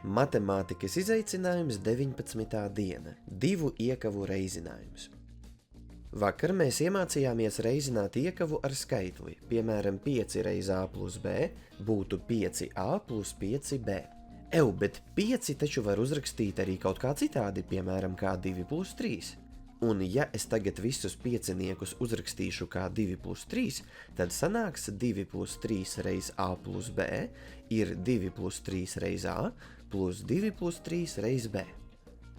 Matemātikas izaicinājums 19. diena – 2 iekavu reizinājums. Vakar mēs iemācījāmies reizināt iekavu ar skaitli, piemēram 5 reiz a plus b būtu 5a plus 5b. Bet 5 taču var uzrakstīt arī kaut kā citādi, piemēram kā 2 plus 3. Un ja es tagad visus pieciniekus uzrakstīšu kā 2 plus 3, tad sanāks 2 plus 3 reiz a plus b ir 2 plus 3 reiz a plus 2 plus 3 reiz b.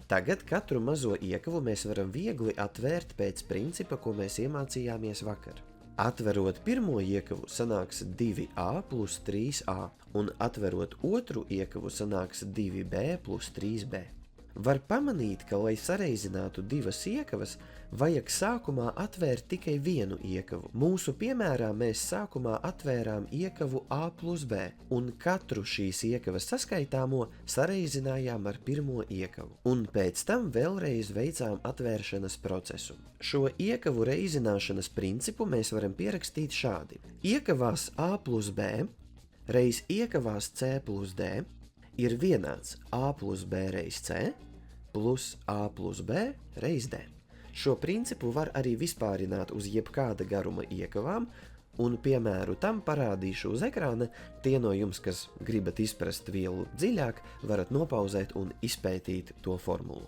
Tagad katru mazo iekavu mēs varam viegli atvērt pēc principa, ko mēs iemācījāmies vakar. Atverot pirmo iekavu sanāks 2a plus 3a, un atverot otru iekavu sanāks 2b plus 3b. Var pamanīt, ka, lai sareizinātu divas iekavas, vajag sākumā atvērt tikai vienu iekavu. Mūsu piemērā mēs sākumā atvērām iekavu a plus b, un katru šīs iekavas saskaitāmo sareizinājām ar pirmo iekavu. Un pēc tam vēlreiz veicām atvēršanas procesu. Šo iekavu reizināšanas principu mēs varam pierakstīt šādi. Iekavās a plus b reiz iekavās c plus d ir vienāds a plus b reiz c plus a plus b reiz d. Šo principu var arī vispārināt uz jebkāda garuma iekavām, un piemēru tam parādīšu uz ekrāna. Tie no jums, kas gribat izprast vielu dziļāk, varat nopauzēt un izpētīt to formulu.